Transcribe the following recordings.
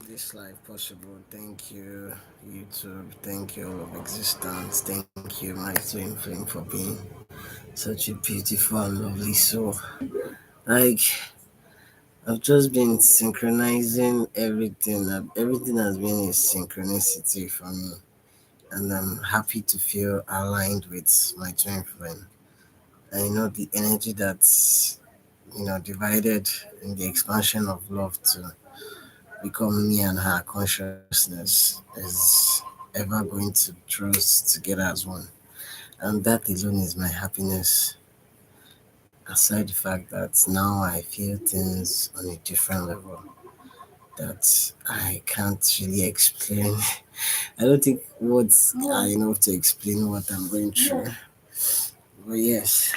this life possible. Thank you, YouTube. Thank you, all of existence. Thank you, my twin flame, for being such a beautiful and lovely soul. Like, I've just been synchronizing everything. Everything has been a synchronicity for me. And I'm happy to feel aligned with my twin flame. I know the energy that's, divided in the expansion of love to become me and her consciousness is ever going to draw us together as one. And that alone is my happiness, aside the fact that now I feel things on a different level that I can't really explain. I don't think words are enough to explain what I'm going through. But yes,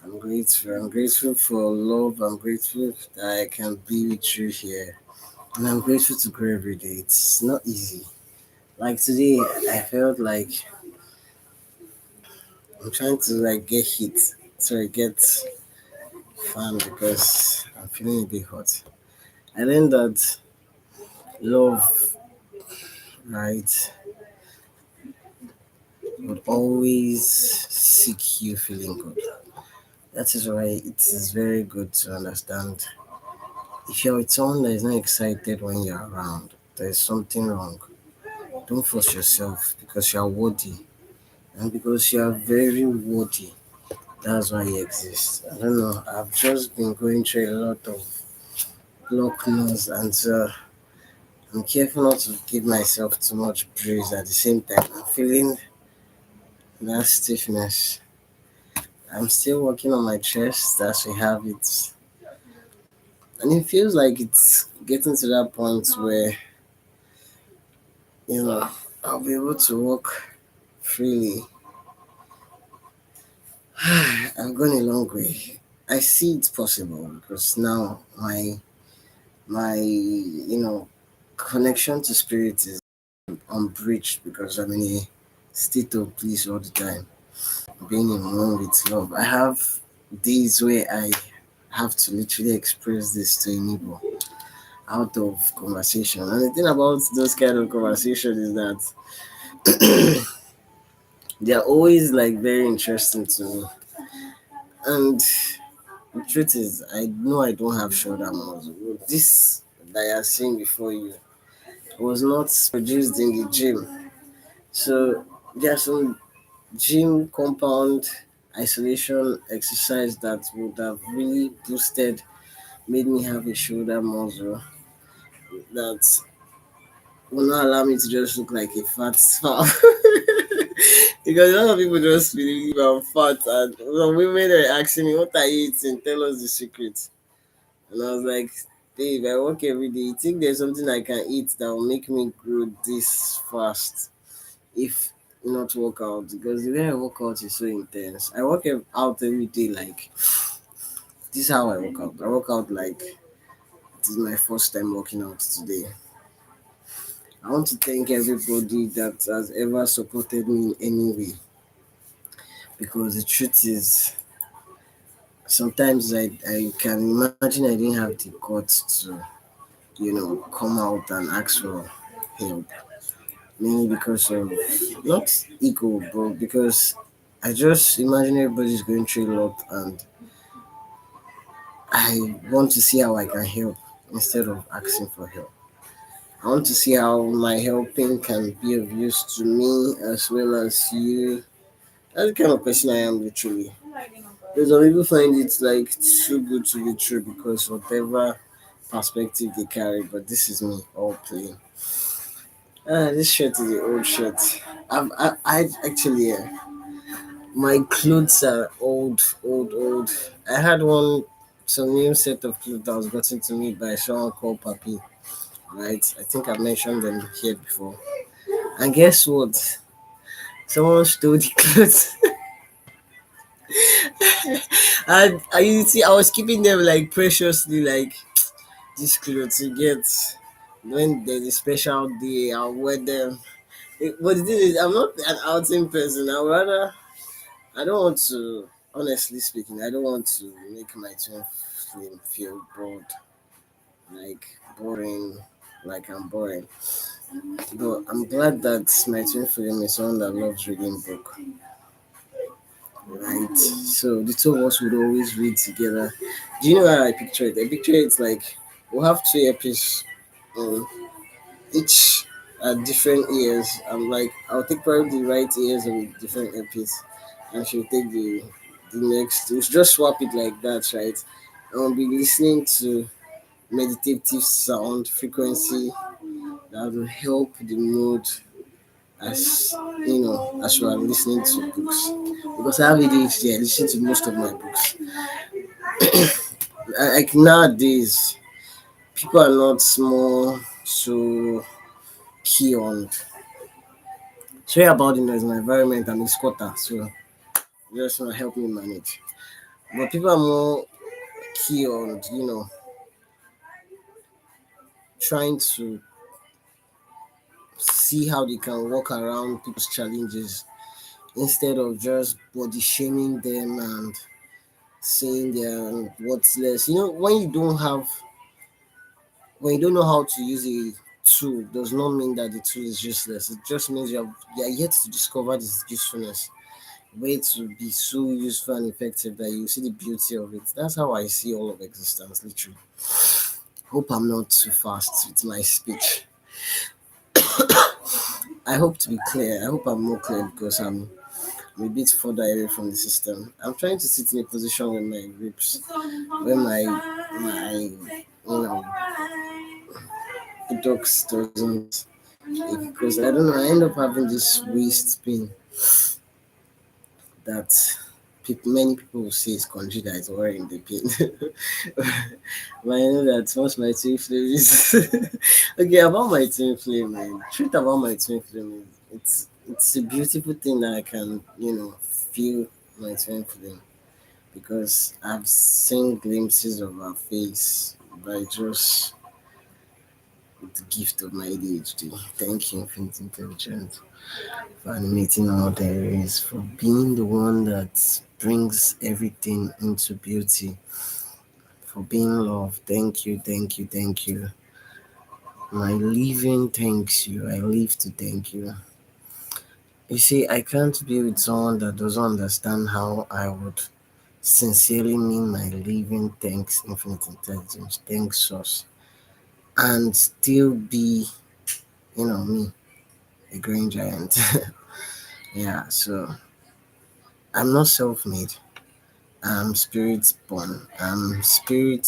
I'm grateful. I'm grateful for love. I'm grateful that I can be with you here. And I'm grateful to grow every day. It's not easy. Like today, I felt like I'm trying to get heat. Sorry, get fan because I'm feeling a bit hot. I learned that love, right, would always seek you feeling good. That is why it is very good to understand if you're with someone that is not excited when you're around, there is something wrong. Don't force yourself because you are worthy and because you are very worthy. That's why you exist. I don't know. I've just been going through a lot of block nose, and so I'm careful not to give myself too much breeze at the same time. I'm feeling that stiffness. I'm still working on my chest as we have it. And it feels like it's getting to that point where, you know, I'll be able to walk freely. I've gone a long way. I see it's possible because now my connection to spirit is unbreached because I'm in a state of bliss all the time, being in one with love. I have days where I have to literally express this to a neighbor out of conversation. And the thing about those kind of conversations is that they're always very interesting to me. And the truth is, I know I don't have shoulder muscle. This that you're seeing before you was not produced in the gym. So there's some gym compound isolation exercise that would have really boosted, made me have a shoulder muscle that will not allow me to just look like a fat spam. Because a lot of people just believe I'm fat, and some women are asking me, "What are you eating? Tell us the secret." And I was like, "Babe, I work every day. You think there's something I can eat that will make me grow this fast? If not work out, because the way I work out is so intense. I work out every day. Like this is how I work out. I work out like it is my first time working out today. I want to thank everybody that has ever supported me in any way because the truth is sometimes I can imagine I didn't have the guts to, come out and ask for help. Mainly because of not ego, but because I just imagine everybody's going through a lot and I want to see how I can help instead of asking for help. I want to see how my helping can be of use to me as well as you. That's the kind of person I am literally. Because some people find it like too good to be true because whatever perspective they carry, but this is me all plain. This shirt is an old shirt. I actually, my clothes are old. I had some new set of clothes that was gotten to me by someone called Papi, right? I think I mentioned them here before. And guess what? Someone stole the clothes. And you see, I was keeping them like preciously, like these clothes you get when there's a special day, I'll wear them. But the thing is, I'm not an outing person. I don't want to, honestly speaking, I don't want to make my twin flame feel bored, like boring. like I'm boring. But I'm glad that my twin flame is someone that loves reading book, right? So the two of us would always read together. Do you know how I picture it? I picture it like we'll have two earpieces, um, each at different ears. I'm like, I'll take probably the right ears and different earpiece, and she'll take the next. We'll just swap it like that, right? And we'll be listening to meditative sound frequency that will help the mood as as we are listening to books. Because I have ADHD, I listen to most of my books. Like nowadays, people are not more so key on. Sorry about the noise. My environment. I'm a squatter, so just want to help me manage. But people are more key on trying to see how they can walk around people's challenges instead of just body shaming them and saying they're what's less. When you don't know how to use a tool, does not mean that the tool is useless. It just means you are yet to discover its usefulness. Way to be so useful and effective that you see the beauty of it. That's how I see all of existence, literally. Hope I'm not too fast with my speech. I hope to be clear. I hope I'm more clear because I'm a bit further away from the system. I'm trying to sit in a position where my ribs, where my buttocks doesn't ache because I don't know. I end up having this waist pain that many people will say is country that is worrying the pain. But I know that once my twin flame is okay about my twin flame, man. Truth about my twin flame is it's a beautiful thing that I can feel my twin flame because I've seen glimpses of her face by just the gift of my ADHD. Thank you, Infinite Intelligence, for animating all there is, for being the one that brings everything into beauty, for being love. Thank you, thank you, thank you. My living thanks you. I live to thank you. You see, I can't be with someone that doesn't understand how I would sincerely mean my living thanks, Infinite Intelligence, thanks us, and still be, me, a green giant. Yeah, so I'm not self made. I'm spirit born. I'm spirit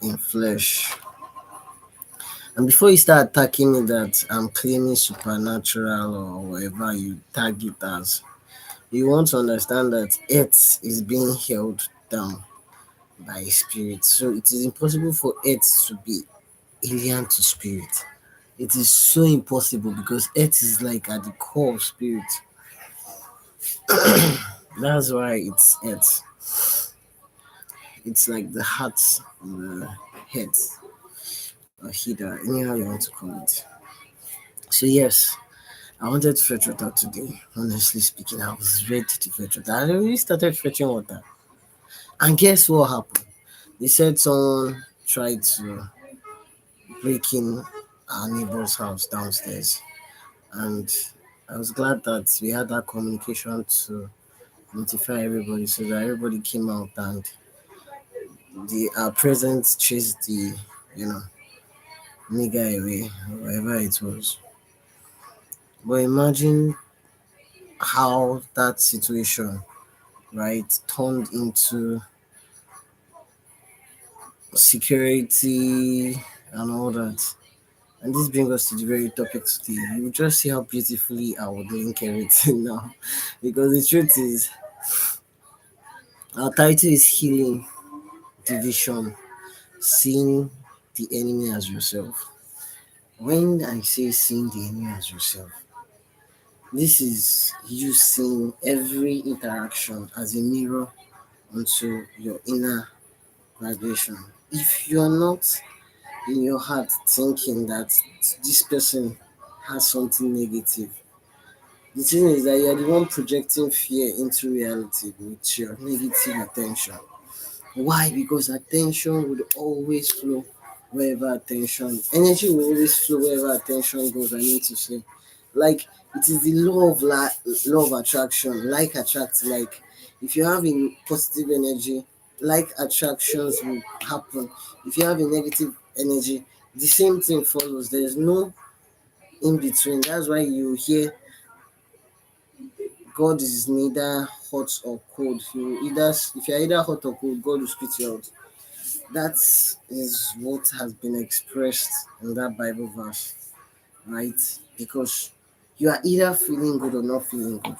in flesh. And before you start attacking me that I'm claiming supernatural or whatever you tag it as, you want to understand that earth is being held down by spirit. So it is impossible for earth to be alien to spirit. It is so impossible because earth is like at the core of spirit. That's why it's earth. It's like the heart, the head, or Hida, anyhow you want to call it. So yes, I wanted to fetch water today. Honestly speaking, I was ready to fetch water. I already started fetching water. And guess what happened? They said someone tried to break in our neighbor's house downstairs. And I was glad that we had that communication to notify everybody so that everybody came out and the our presence chased the you know nigga away, wherever it was. But imagine how that situation, right, turned into security and all that. And this brings us to the very topic today. You just see how beautifully I would link everything now. Because the truth is, our title is Healing Division, Seeing the Enemy as Yourself. When I say seeing the enemy as yourself, this is you seeing every interaction as a mirror onto your inner vibration. If you are not in your heart thinking that this person has something negative, the thing is that you are the one projecting fear into reality with your negative attention. Why? Because attention would always flow. wherever attention, energy will always flow wherever attention goes. I need to say, like it is the law of attraction. Like attracts like. If you have a positive energy, like attractions will happen. If you have a negative energy, the same thing follows. There is no in between. That's why you hear God is neither hot or cold. You either if you're either hot or cold, God will spit you out. That is what has been expressed in that Bible verse, right? Because you are either feeling good or not feeling good.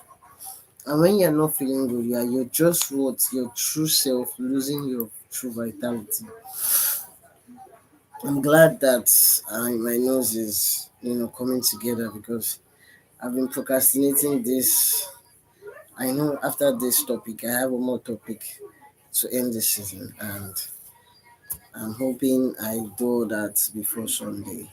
And when you're not feeling good, you're just what your true self, losing your true vitality. I'm glad that my nose is coming together because I've been procrastinating this. I know after this topic, I have one more topic to end this season, and I'm hoping I do that before Sunday,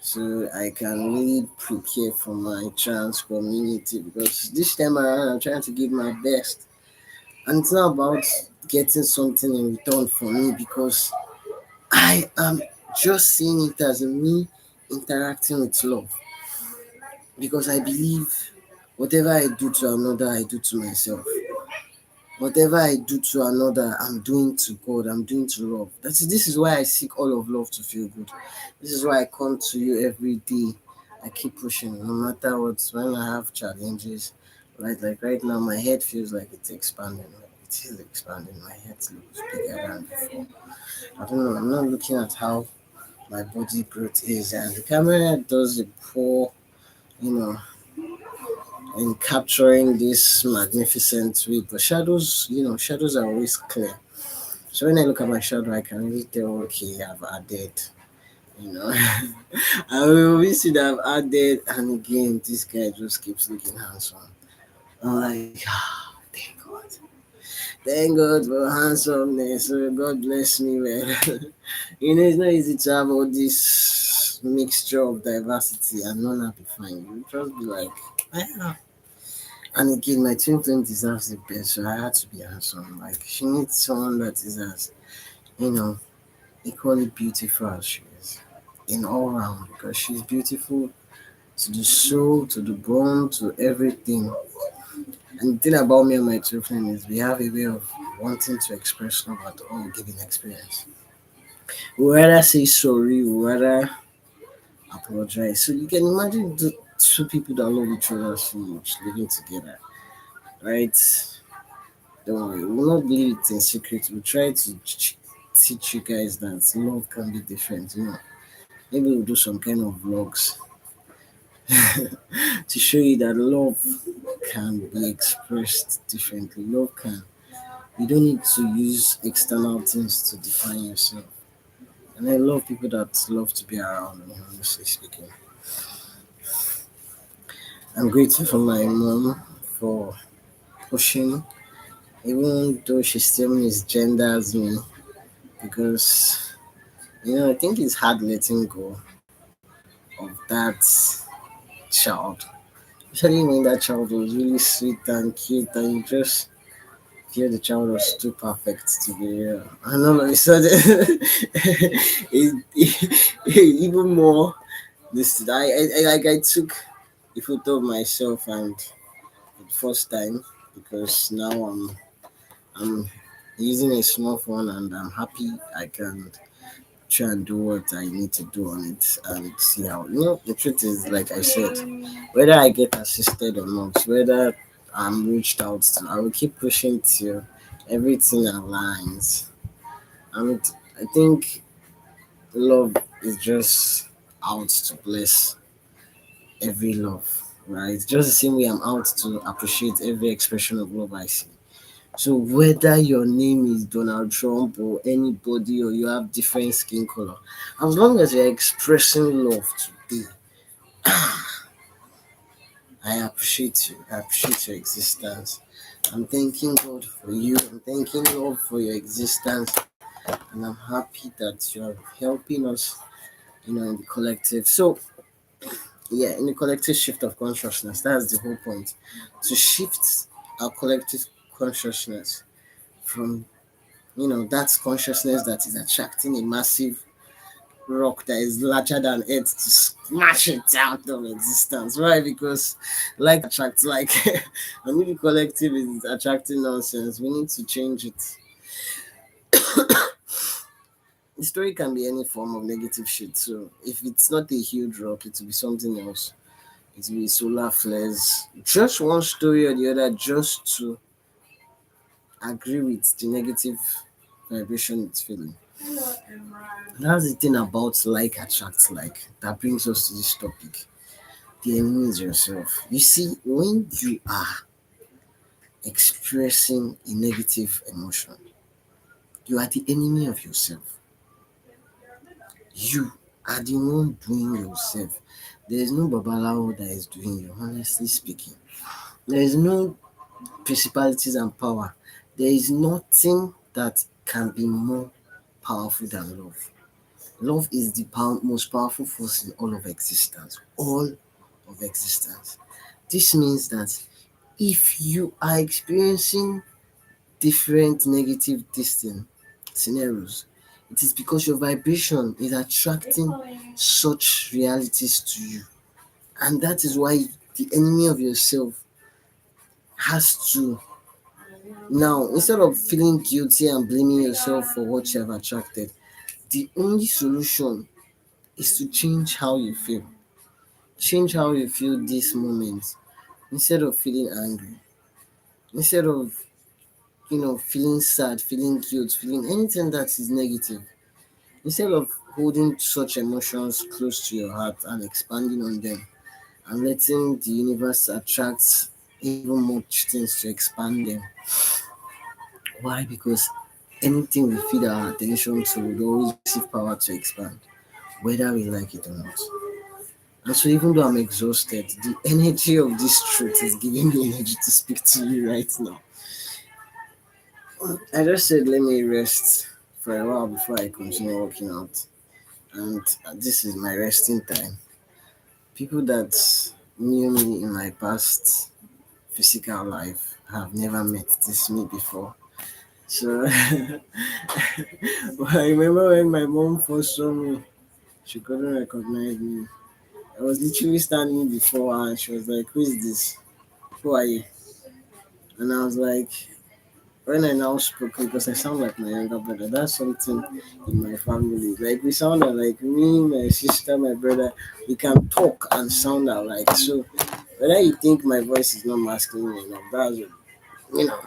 so I can really prepare for my trans community because this time around I'm trying to give my best, and it's not about getting something in return for me because I am just seeing it as me interacting with love because I believe whatever I do to another, I do to myself. Whatever I do to another, I'm doing to God, I'm doing to love. This is why I seek all of love to feel good. This is why I come to you every day. I keep pushing, no matter what, when I have challenges. Right, like right now, my head feels like it's expanding. Like it is expanding. My head looks bigger than before. I don't know. I'm not looking at how my body growth is, and the camera does a poor, you know, in capturing this magnificent way. But shadows, shadows are always clear. So when I look at my shadow, I can really tell, okay, I've added, you know. I will always see that I've added, and again, this guy just keeps looking handsome. I'm like, thank God. Thank God for handsomeness. So God bless me, man. It's not easy to have all this mixture of diversity and not be fine. You just be like, "Ah." And again, my twin flame deserves the best, so I had to be handsome. Like, she needs someone that is as, you know, equally beautiful as she is in all round because she's beautiful to the soul, to the bone, to everything. And the thing about me and my two friends is we have a way of wanting to express love at all given experience. We rather say sorry, we rather apologize. So you can imagine the two people that love each other so much living together, right? Don't worry, we'll not believe it in secret. We'll try to teach you guys that love can be different. Maybe we'll do some kind of vlogs to show you that love can be expressed differently. Love can. You don't need to use external things to define yourself. And I love people that love to be around me, honestly speaking. I'm grateful for my mom for pushing, even though she still misgenders me, because, I think it's hard letting go of that child. Especially when that child was really sweet and cute, and you just feel the child was too perfect to be real. And all of a sudden, even more. This I took a photo of myself and for the first time because now I'm using a small phone and I'm happy I can try and do what I need to do on it and see how. The truth is, like I said, whether I get assisted or not, whether I'm reached out to, I will keep pushing till everything aligns. And I think love is just out to bless every love, right? Just the same way I'm out to appreciate every expression of love I see. So whether your name is Donald Trump or anybody or you have different skin color, as long as you're expressing love today, I appreciate you. I appreciate your existence. I'm thanking God for you. I'm thanking Lord for your existence. And I'm happy that you're helping us, in the collective. So yeah, in the collective shift of consciousness, that's the whole point. To shift our collective consciousness from, that consciousness that is attracting a massive rock that is larger than earth to smash it out of existence. Why? Because like attracts like, and if the collective is attracting nonsense, we need to change it. The story can be any form of negative shit. So if it's not a huge rock, it will be something else. It will be solar flares. Just one story or the other, just to agree with the negative vibration it's feeling. That's the thing about like attracts like. That brings us to this topic. The enemy is yourself. You see, when you are expressing a negative emotion, you are the enemy of yourself. You are the one doing yourself. There is no babalawo that is doing you, honestly speaking. There is no principalities and power. There is nothing that can be more powerful than love. Love is the most powerful force in all of existence. All of existence. This means that if you are experiencing different negative distant scenarios, it is because your vibration is attracting such realities to you. And that is why the enemy of yourself has to now, instead of feeling guilty and blaming yourself for what you have attracted, the only solution is to change how you feel. Change how you feel this moment. Instead of feeling angry, instead of feeling sad, feeling guilt, feeling anything that is negative, instead of holding such emotions close to your heart and expanding on them and letting the universe attract even more things to expand them. Why? Because anything we feed our attention to will always receive power to expand, whether we like it or not. And so, even though I'm exhausted, the energy of this truth is giving me energy to speak to you right now. I just said, let me rest for a while before I continue working out. And this is my resting time. People that knew me in my past physical life have never met this me before. So, I remember when my mom first saw me, she couldn't recognize me. I was literally standing before her and she was like, "Who is this? Who are you?" And I was like, when I now spoke, because I sound like my younger brother, that's something in my family. Like, we sound like me, my sister, my brother, we can talk and sound alike. So, whether you think my voice is not masculine enough, that's, know,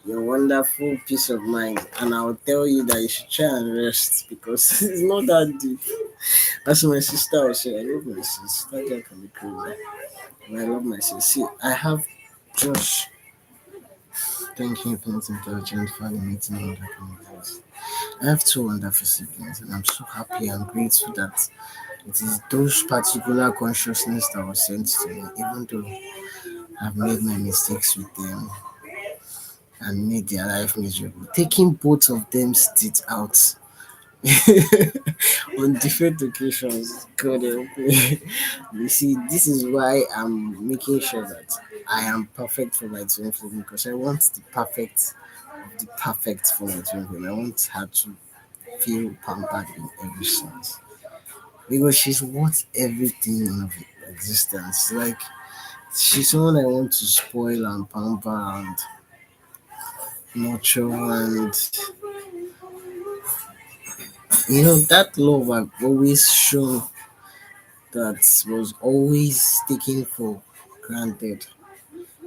your wonderful peace of mind. And I'll tell you that you should try and rest because it's not that deep. That's what my sister was saying. I love my sister. That girl can be crazy. And I love my sister. See, I have Josh. Thank you, Prince Intelligent, for meeting all that kind of voice. I have two wonderful siblings, and I'm so happy and grateful that it is those particular consciousness that was sent to me, even though I've made my mistakes with them and made their life miserable. Taking both of them teeth out on different occasions. God help me. You see, this is why I'm making sure that I am perfect for my twin flame because I want the perfect of the perfect for my twin flame. I want her to feel pampered in every sense because she's worth everything in existence. Like, she's someone I want to spoil and pamper and nurture, and that love I've always shown that was always taken for granted.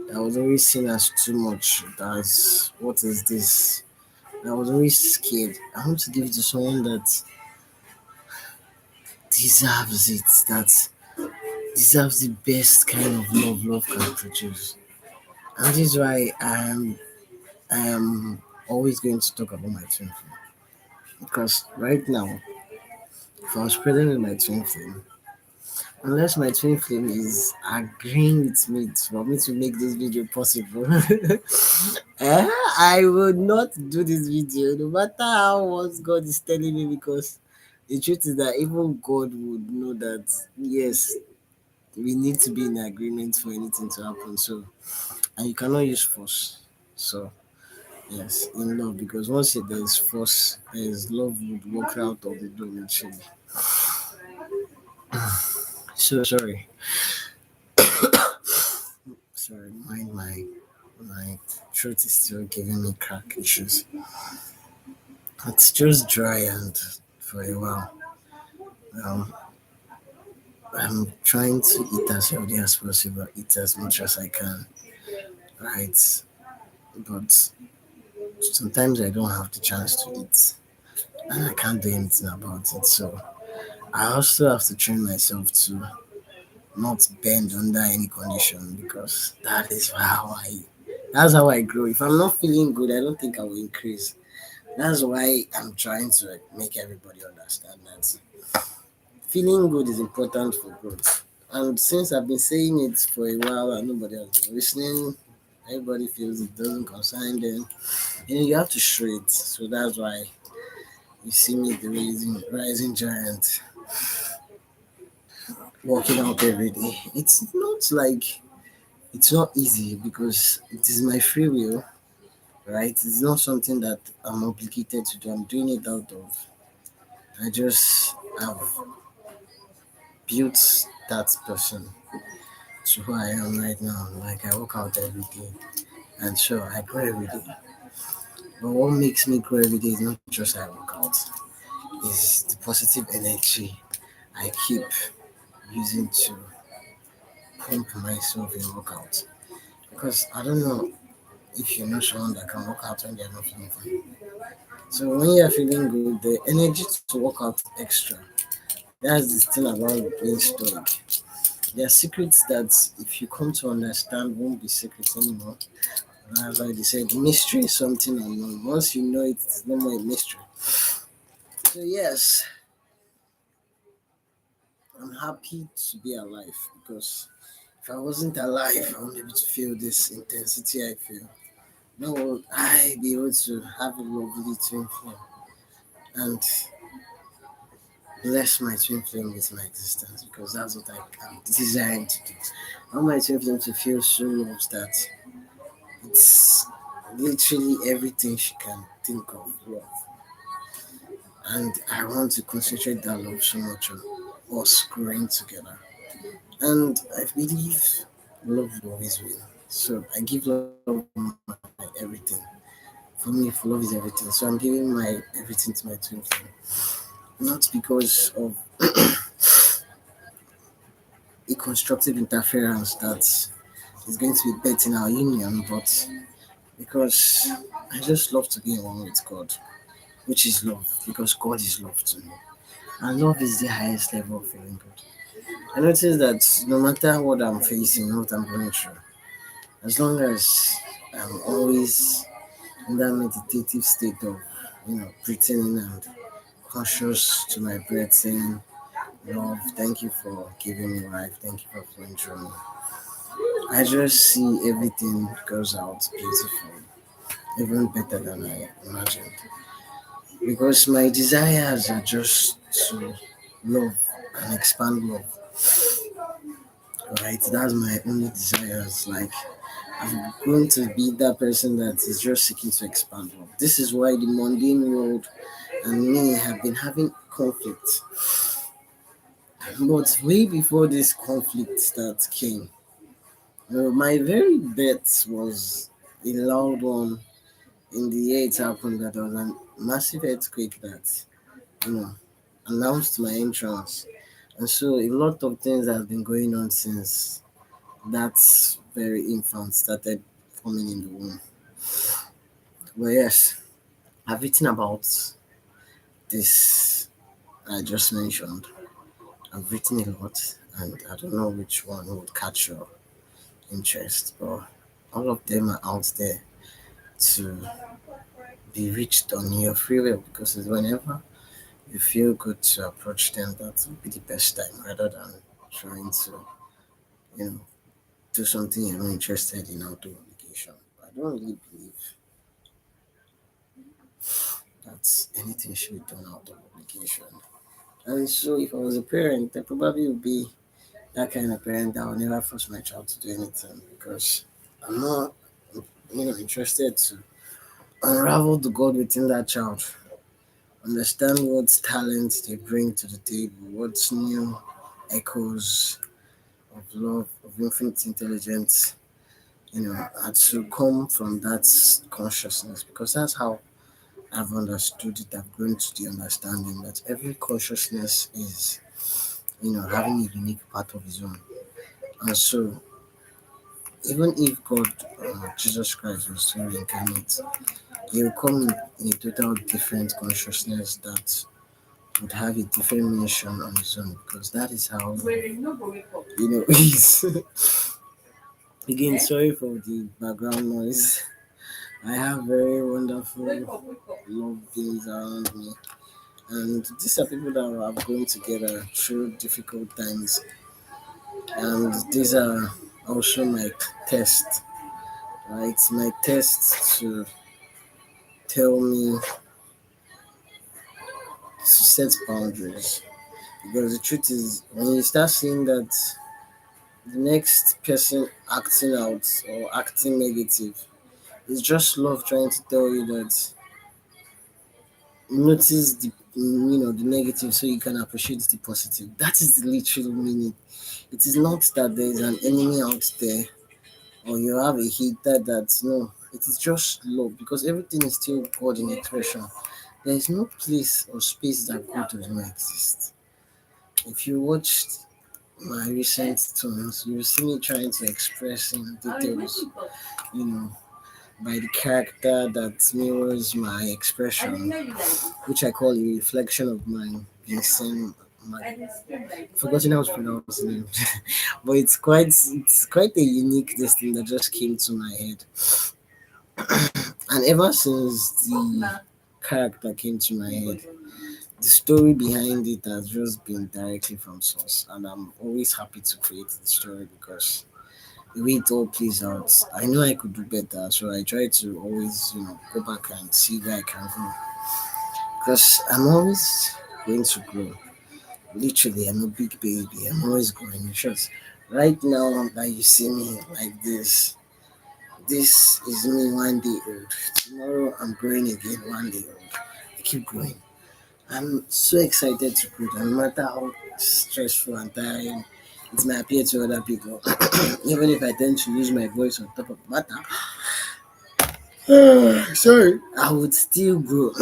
That was always seen as too much. That's what is this? I was always scared. I want to give it to someone that deserves it, that deserves the best kind of love can produce. And this is why I am always going to talk about my twin flame. Because right now, if I was present with my twin flame, unless my twin flame is agreeing with me for me to make this video possible, I would not do this video no matter how what God is telling me, because the truth is that even God would know that yes, we need to be in agreement for anything to happen. So, and you cannot use force. So yes, in love, because once there is force, there is love would walk out of the door literally. So sorry. Sorry, my throat is still giving me crack issues. It's just dry and for a while. Um, I'm trying to eat as healthy as possible, eat as much as I can, right? But sometimes I don't have the chance to eat, and I can't do anything about it. So I also have to train myself to not bend under any condition because that's how I grow. If I'm not feeling good, I don't think I will increase. That's why I'm trying to make everybody understand that feeling good is important for growth. And since I've been saying it for a while and nobody has been listening, everybody feels it doesn't concern them. You have to show it. So that's why you see me the rising giant working out every day. It's not easy because it is my free will, right? It's not something that I'm obligated to do. I'm doing it out of I just have built that person to who I am right now. Like I work out every day, and sure I grow every day. But what makes me grow every day is not just I work out; is the positive energy I keep using to pump myself in workout. Because I don't know if you know someone that can work out when they're not feeling fine. So when you're feeling good, the energy to work out extra. That's the thing about being stoic. There are secrets that if you come to understand won't be secrets anymore. That's why they said mystery is something unknown. Once you know it, it's no more a mystery. So yes, I'm happy to be alive because if I wasn't alive, I wouldn't be able to feel this intensity I feel. Nor would I be able to have a lovely twin flame and bless my twin flame with my existence because that's what I'm designed to do. I want my twin flame to feel so loved that it's literally everything she can think of love. And I want to concentrate that love so much on us growing together. And I believe love will always win. So I give love my everything. For me, if love is everything. So I'm giving my everything to my twin flame. Not because of a constructive interference that is going to be betting our union, but because I just love to be in one with God, which is love, because God is love to me. And love is the highest level of feeling good. I notice that no matter what I'm facing, what I'm going through, as long as I'm always in that meditative state of, breathing in and conscious to my breath, saying, Love, thank you for giving me life, thank you for flowing through me. I just see everything goes out beautiful, even better than I imagined. Because my desires are just to love and expand love, right? That's my only desires. Like, I'm going to be that person that is just seeking to expand love. This is why the mundane world and me have been having conflict. But way before this conflict that came, my very birth was a loud one. In the year it happened, that there was a massive earthquake that, you know, announced my entrance. And so a lot of things have been going on since that very infant started forming in the womb. But yes, I've written about this I just mentioned. I've written a lot, and I don't know which one would catch your interest, but all of them are out there to be reached on your free will because it's whenever you feel good to approach them, that will be the best time rather than trying to, you know, do something you're not interested in out of obligation. I don't really believe that anything should be done out of obligation. And so if I was a parent, I probably would be that kind of parent that will never force my child to do anything because I'm not, interested to unravel the God within that child. understand what talents they bring to the table, what's new echoes of love, of infinite intelligence, and to come from that consciousness, because that's how I've understood it. I've grown to the understanding that every consciousness is, having a unique part of his own. And so, even if God, Jesus Christ, was to reincarnate, he will come in a total different consciousness that would have a different mission on his own, because that is how, he's. Again, sorry for the background noise. I have very wonderful love beings around me. And these are people that have gone together through difficult times. And these are also my test, right? My test to tell me to set boundaries. Because the truth is, when you start seeing that the next person acting out or acting negative, it's just love trying to tell you that notice the negative so you can appreciate the positive. That is the literal meaning. It is not that there is an enemy out there or you have a hater that no, it is just love, because everything is still God in expression. There is no place or space that God does not exist. If you watched my recent tones, you will see me trying to express in details, you know, by the character that mirrors my expression, which I call a reflection of mine, being seen. Forgotten how to pronounce the name, but it's quite a unique this thing that just came to my head. And ever since the character came to my head, the story behind it has just been directly from source, and I'm always happy to create the story because the way it all plays out, I know I could do better, so I try to always, go back and see where I can go. Because I'm always going to grow. Literally, I'm a big baby. I'm always growing. In short, right now that you see me like this is me 1 day old. Tomorrow I'm growing again 1 day old. I keep growing. I'm so excited to grow. No matter how stressful and tiring it may appear to other people, even if I tend to lose my voice on top of the matter, sorry, I would still grow.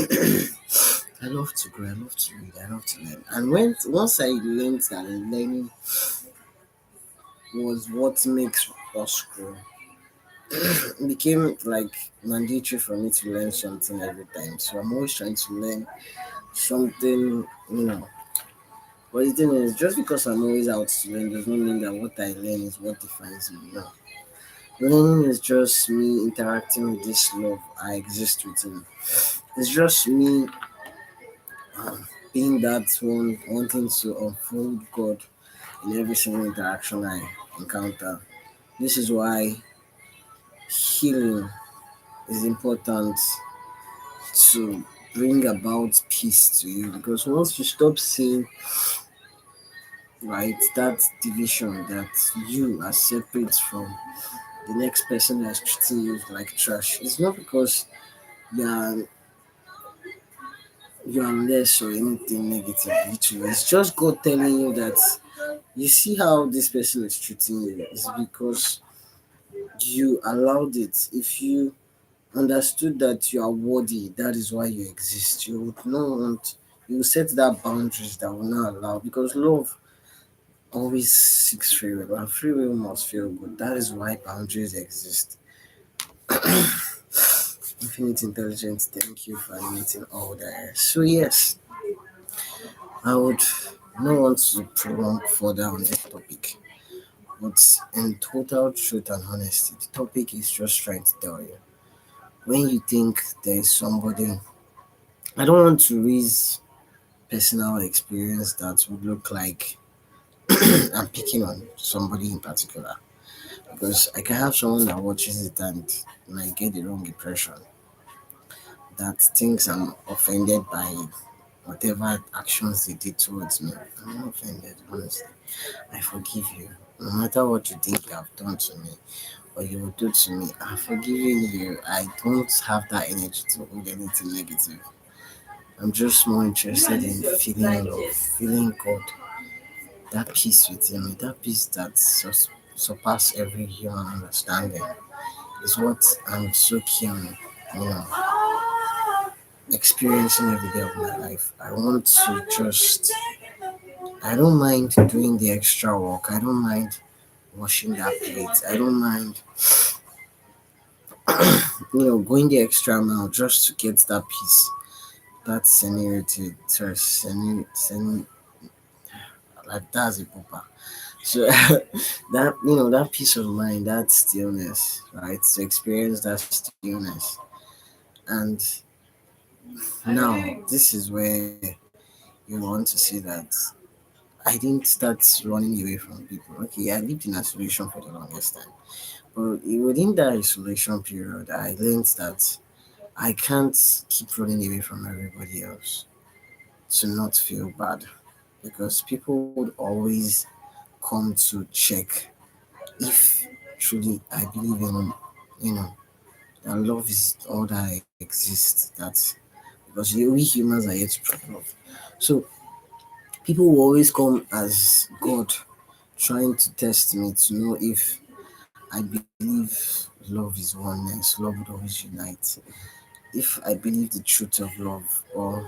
I love to grow. I love to read. I love to learn. And once I learned that learning was what makes us grow, it became like mandatory for me to learn something every time. So I'm always trying to learn something, But the thing is, just because I'm always out to learn does not mean that what I learn is what defines me. No. Learning is just me interacting with this love I exist within. It's just me being that one wanting to unfold God in every single interaction I encounter. This is why healing is important to bring about peace to you, because once you stop seeing right that division that you are separate from the next person that's treating you like trash, it's not because you're you're less or anything negative. Literally, it's just God telling you that you see how this person is treating you. It's because you allowed it. If you understood that you are worthy, that is why you exist. You would not want, you will set that boundaries that will not allow, because love always seeks free will, and free will must feel good. That is why boundaries exist. Infinite intelligence, thank you for admitting all that. So yes, I would not want to prolong further on this topic. But in total truth and honesty, the topic is just trying to tell you, when you think there is somebody, I don't want to raise personal experience that would look like I'm picking on somebody in particular, because I can have someone that watches it and might get the wrong impression that thinks I'm offended by whatever actions they did towards me. I'm not offended, honestly. I forgive you. No matter what you think you have done to me or you will do to me, I've forgiven you. I don't have that energy to hold anything negative. I'm just more interested in feeling love, feeling God, that peace within me, that peace that surpass every human understanding is what I'm so keen on, you know, experiencing every day of my life. I want to just, I don't mind doing the extra work. I don't mind washing that plate. I don't mind, going the extra mile just to get that peace, that serenity, sorry, like that's a papa. So that that peace of mind, that stillness, right? To experience that stillness, and now this is where you want to see that I didn't start running away from people. Okay, I lived in isolation for the longest time, but within that isolation period, I learned that I can't keep running away from everybody else to not feel bad, because people would always come to check if truly I believe in, you know, that love is all that exists. That because we humans are yet to prove love. So people will always come as God trying to test me to know if I believe love is oneness, love would always unite. If I believe the truth of love, or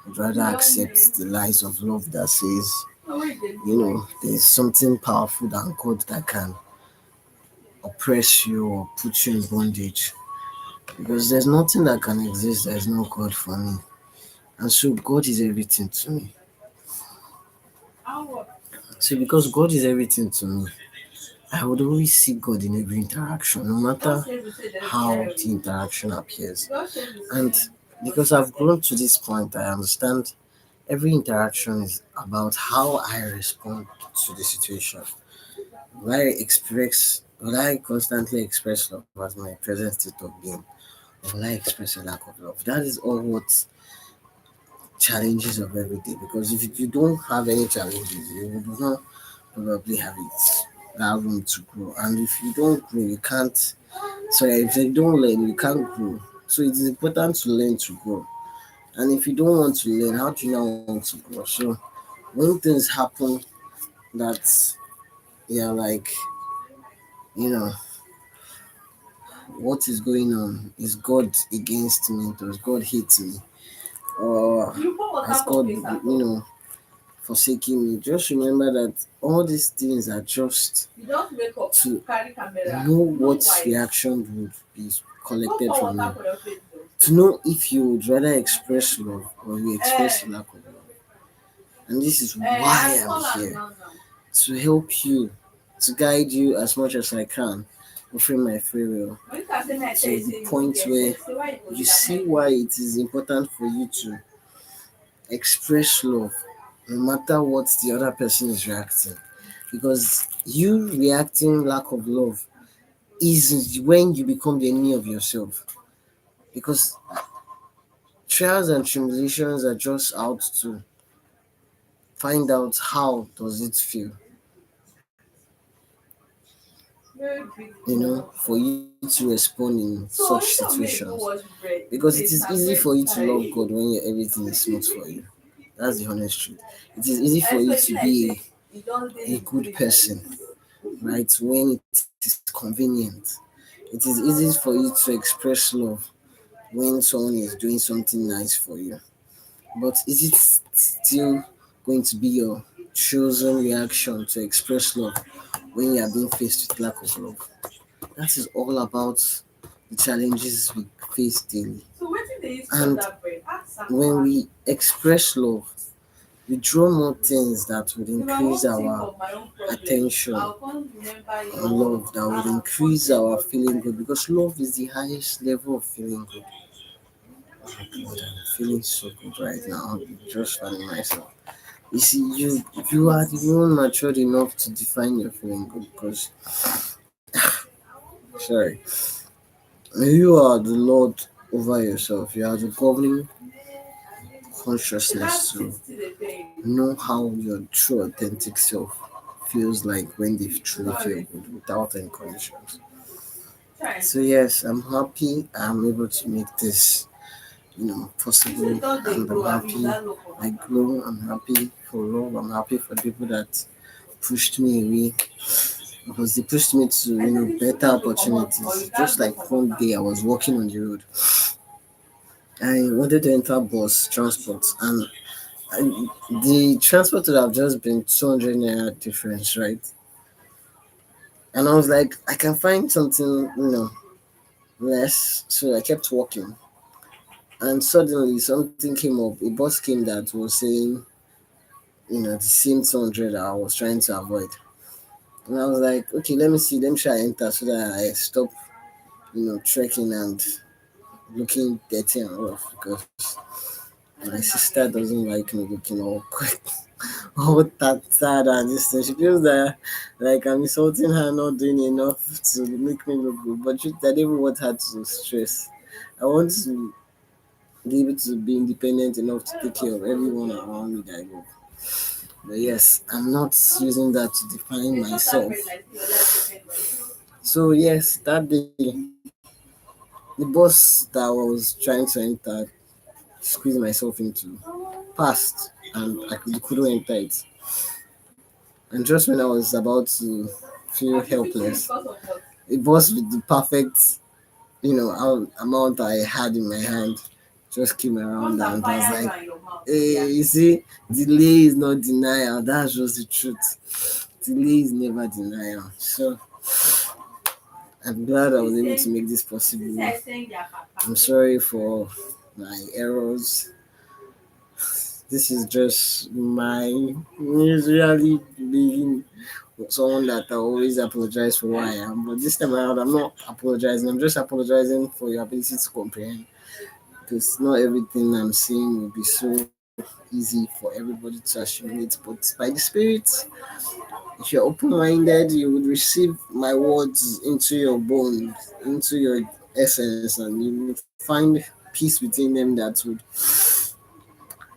would rather accept the lies of love that says, there's something powerful than God that can oppress you or put you in bondage. Because there's nothing that can exist that is not God for me. And so God is everything to me. So because God is everything to me, I would always see God in every interaction, no matter how the interaction appears. And because I've grown to this point, I understand every interaction is about how I respond to the situation. Will I constantly express love as my present state of being? Or will I express a lack of love? That is all what challenges of every day. Because if you don't have any challenges, you will not probably have that room to grow. And if you don't grow, you can't. Sorry, if you don't learn, you can't grow. So it is important to learn to grow. And if you don't want to learn, how do you now want to grow? So when things happen that you're like, you know, what is going on? Is God against me? Does God hate me? Or has God, forsaking me? Just remember that all these things are just to know what reaction would be collected from you. To know if you would rather express love or you express lack of love. And this is why I'm here, to help you, to guide you as much as I can, offering my free will to the point where you see why it is important for you to express love no matter what the other person is reacting. Because you reacting lack of love is when you become the enemy of yourself. Because trials and tribulations are just out to find out how does it feel, for you to respond in such situations. Because it is easy for you to love God when everything is smooth for you. That's the honest truth. It is easy for you to be a good person, right? When it is convenient. It is easy for you to express love when someone is doing something nice for you. But is it still going to be your chosen reaction to express love when you are being faced with lack of love? That is all about the challenges we face daily. And when we express love, we draw more things that would increase our attention and love, that would increase our feeling good, because love is the highest level of feeling good. Oh God, I'm feeling so good right now. I'm just finding myself. You see, you are the one matured enough to define your feeling good, because sorry, you are the Lord over yourself. You are the governing consciousness to know how your true authentic self feels like when they truly feel good without any conditions. So yes, I'm happy I'm able to make this possible, and I'm happy. I grow. I'm happy for love. I'm happy for people that pushed me away because they pushed me to better opportunities. Just like one day I was walking on the road, I wanted to enter bus transport, and the transport would have just been 200 naira difference, right? And I was like, I can find something, less. So I kept walking, and suddenly something came up. A bus came that was saying, the same 200 I was trying to avoid. And I was like, okay, let me see, let me try enter so that I stop, trekking and looking dirty and rough because my sister doesn't like me looking all quick, all tattered and this thing. She feels that like I'm insulting her, not doing enough to make me look good. But truth, I don't even want her to stress. I want to be able to be independent enough to take care of everyone around me that I love. But yes, I'm not using that to define myself. So yes, that day, the bus that I was trying to enter, squeeze myself into, passed, and couldn't enter it. And just when I was about to feel helpless, a bus with the perfect, amount I had in my hand just came around and was like, hey, you see, delay is not denial. That's just the truth. Delay is never denial. So I'm glad I was able to make this possible. I'm sorry for my errors. This is just my usually being someone that I always apologize for who I am. But this time around, I'm not apologizing. I'm just apologizing for your ability to comprehend. Because not everything I'm saying will be so easy for everybody to assimilate. But by the Spirit, if you're open minded, you would receive my words into your bones, into your essence, and you would find peace within them that would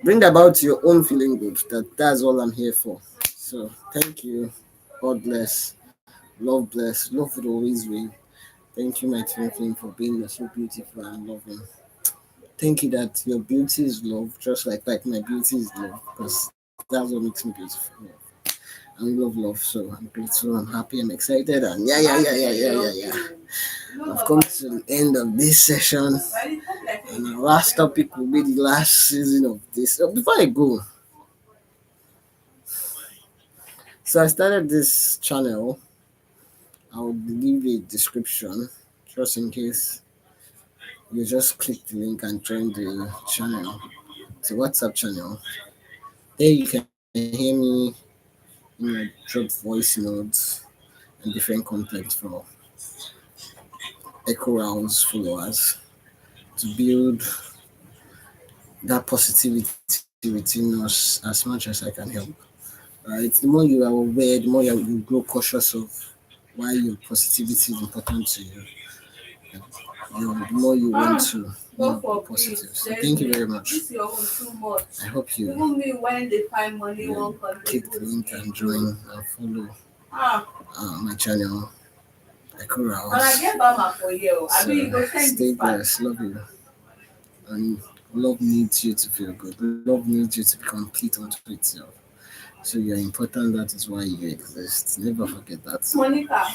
bring about your own feeling good. That's all I'm here for. So thank you. God bless. Love bless. Love would always win. Thank you, my twin flame, for being so beautiful and loving. Thank you that your beauty is love, just like my beauty is love, because that's what makes me beautiful. I love love, so I'm grateful, I'm happy, I'm excited, and yeah. I've come to the end of this session, and our last topic will be the last season of this. Before I go, so I started this channel. I'll leave a description just in case you just click the link and join the channel. It's a WhatsApp channel. There you can hear me, drop voice notes and different content for Echo Rounds followers to build that positivity within us as much as I can help. Right? The more you are aware, the more you grow cautious of why your positivity is important to you. The more you want to be positive. So thank you very much. I hope you click the link and join and follow my channel. Echo Rounds. So stay blessed. Love you. And love needs you to feel good. Love needs you to be complete unto itself. So you're important. That is why you exist. Never forget that. Monica.